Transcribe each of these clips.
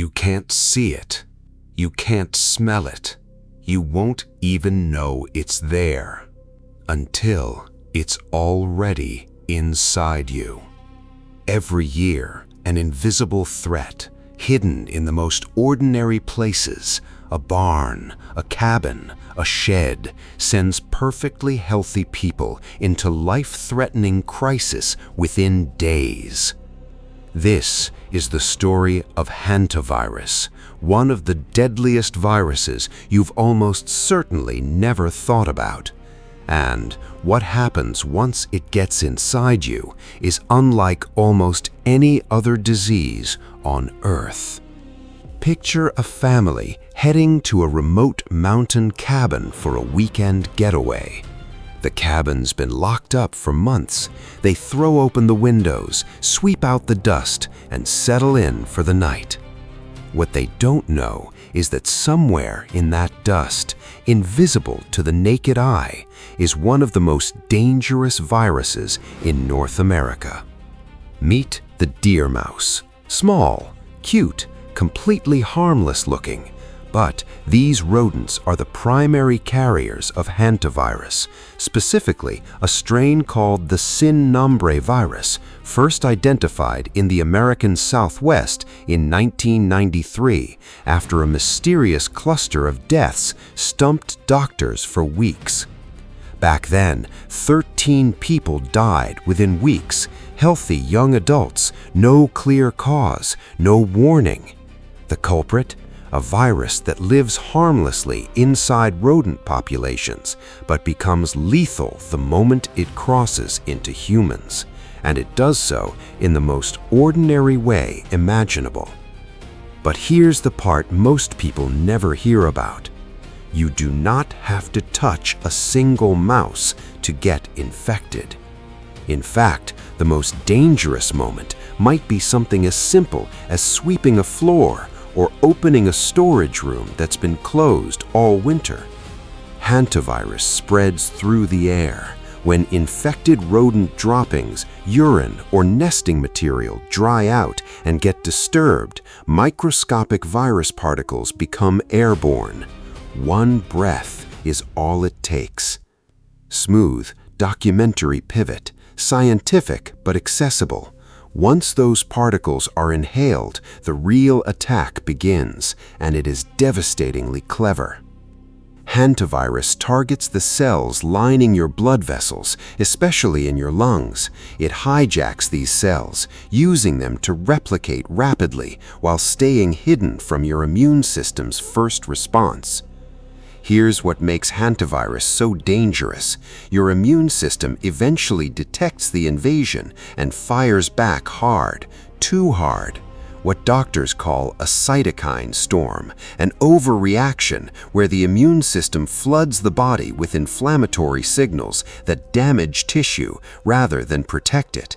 You can't see it. You can't smell it. You won't even know it's there until it's already inside you. Every year, an invisible threat, hidden in the most ordinary places, a barn, a cabin, a shed, sends perfectly healthy people into life-threatening crisis within days. This is the story of hantavirus, one of the deadliest viruses you've almost certainly never thought about. And what happens once it gets inside you is unlike almost any other disease on Earth. Picture a family heading to a remote mountain cabin for a weekend getaway. The cabin's been locked up for months. They throw open the windows, sweep out the dust, and settle in for the night. What they don't know is that somewhere in that dust, invisible to the naked eye, is one of the most dangerous viruses in North America. Meet the deer mouse. Small, cute, completely harmless looking. But these rodents are the primary carriers of hantavirus, specifically a strain called the sin nombre virus, first identified in the American Southwest in 1993 after a mysterious cluster of deaths stumped doctors for weeks. Back then, 13 people died within weeks, healthy young adults, no clear cause, no warning. The culprit? A virus that lives harmlessly inside rodent populations, but becomes lethal the moment it crosses into humans. And it does so in the most ordinary way imaginable. But here's the part most people never hear about. You do not have to touch a single mouse to get infected. In fact, the most dangerous moment might be something as simple as sweeping a floor or opening a storage room that's been closed all winter. Hantavirus spreads through the air. When infected rodent droppings, urine, or nesting material dry out and get disturbed, microscopic virus particles become airborne. One breath is all it takes. Smooth, documentary pivot, scientific but accessible. Once those particles are inhaled, the real attack begins, and it is devastatingly clever. Hantavirus targets the cells lining your blood vessels, especially in your lungs. It hijacks these cells, using them to replicate rapidly while staying hidden from your immune system's first response. Here's what makes hantavirus so dangerous. Your immune system eventually detects the invasion and fires back hard, too hard. What doctors call a cytokine storm, an overreaction where the immune system floods the body with inflammatory signals that damage tissue rather than protect it.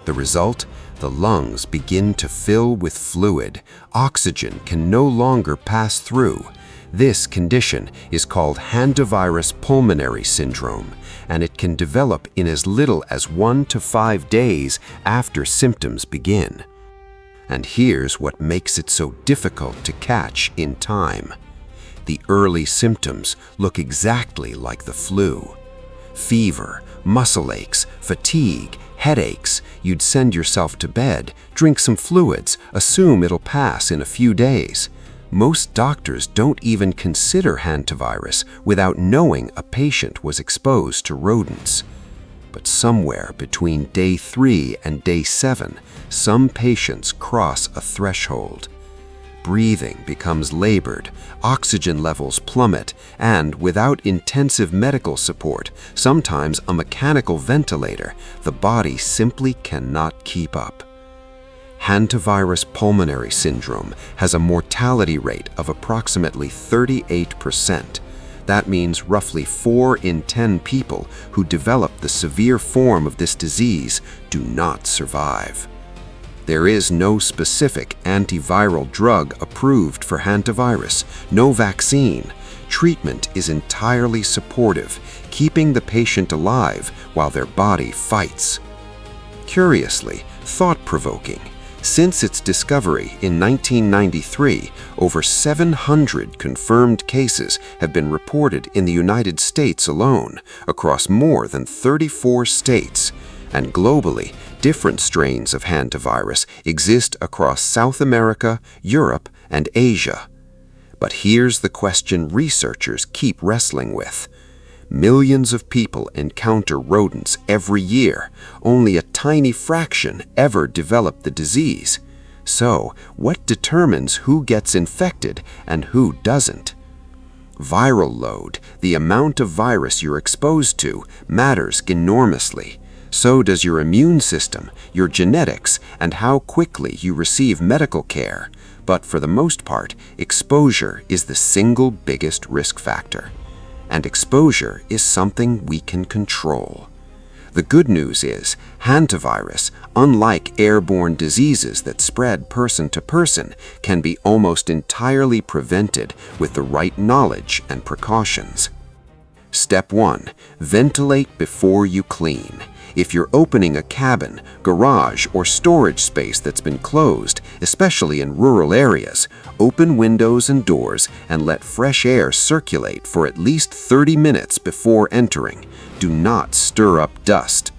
The result? The lungs begin to fill with fluid. Oxygen can no longer pass through. This condition is called Hantavirus Pulmonary Syndrome, and it can develop in as little as 1 to 5 days after symptoms begin. And here's what makes it so difficult to catch in time. The early symptoms look exactly like the flu. Fever, muscle aches, fatigue, headaches. You'd send yourself to bed, drink some fluids, assume it'll pass in a few days. Most doctors don't even consider hantavirus without knowing a patient was exposed to rodents. But somewhere between day 3 and day 7, some patients cross a threshold. Breathing becomes labored, oxygen levels plummet, and without intensive medical support, sometimes a mechanical ventilator, the body simply cannot keep up. Hantavirus Pulmonary Syndrome has a mortality rate of approximately 38%. That means roughly 4 in 10 people who develop the severe form of this disease do not survive. There is no specific antiviral drug approved for hantavirus, no vaccine. Treatment is entirely supportive, keeping the patient alive while their body fights. Curiously, thought-provoking, Since its discovery in 1993, over 700 confirmed cases have been reported in the United States alone, across more than 34 states. And globally, different strains of hantavirus exist across South America, Europe, and Asia. But here's the question researchers keep wrestling with. Millions of people encounter rodents every year. Only a tiny fraction ever develop the disease. So, what determines who gets infected and who doesn't? Viral load, the amount of virus you're exposed to, matters enormously. So does your immune system, your genetics, and how quickly you receive medical care. But for the most part, exposure is the single biggest risk factor. And exposure is something we can control. The good news is, hantavirus, unlike airborne diseases that spread person to person, can be almost entirely prevented with the right knowledge and precautions. Step 1. Ventilate before you clean. If you're opening a cabin, garage, or storage space that's been closed, especially in rural areas, open windows and doors and let fresh air circulate for at least 30 minutes before entering. Do not stir up dust.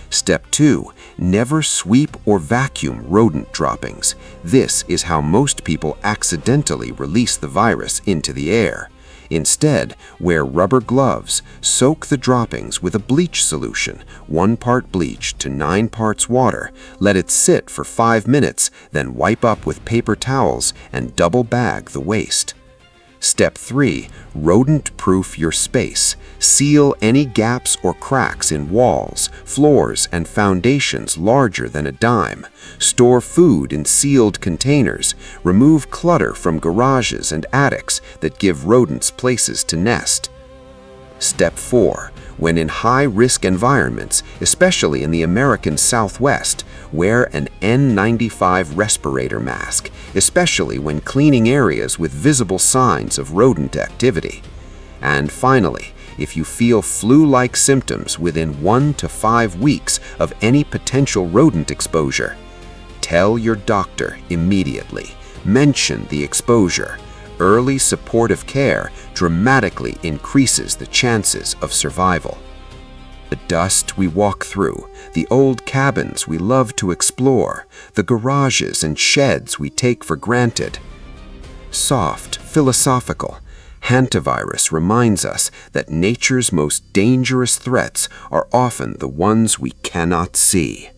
Step 2. Never sweep or vacuum rodent droppings. This is how most people accidentally release the virus into the air. Instead, wear rubber gloves, soak the droppings with a bleach solution, 1 part bleach to 9 parts water, let it sit for 5 minutes, then wipe up with paper towels and double bag the waste. Step 3. Rodent-proof your space. Seal any gaps or cracks in walls, floors, and foundations larger than a dime. Store food in sealed containers. Remove clutter from garages and attics that give rodents places to nest. Step 4. When in high-risk environments, especially in the American Southwest, wear an N95 respirator mask, especially when cleaning areas with visible signs of rodent activity. And finally, if you feel flu-like symptoms within 1 to 5 weeks of any potential rodent exposure, tell your doctor immediately. Mention the exposure. Early supportive care dramatically increases the chances of survival. The dust we walk through, the old cabins we love to explore, the garages and sheds we take for granted. Soft, philosophical, hantavirus reminds us that nature's most dangerous threats are often the ones we cannot see.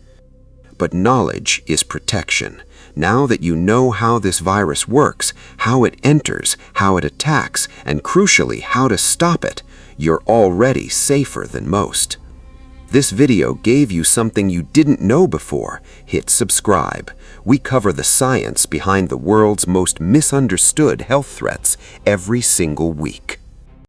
But knowledge is protection. Now that you know how this virus works, how it enters, how it attacks, and crucially, how to stop it, you're already safer than most. This video gave you something you didn't know before. Hit subscribe. We cover the science behind the world's most misunderstood health threats every single week.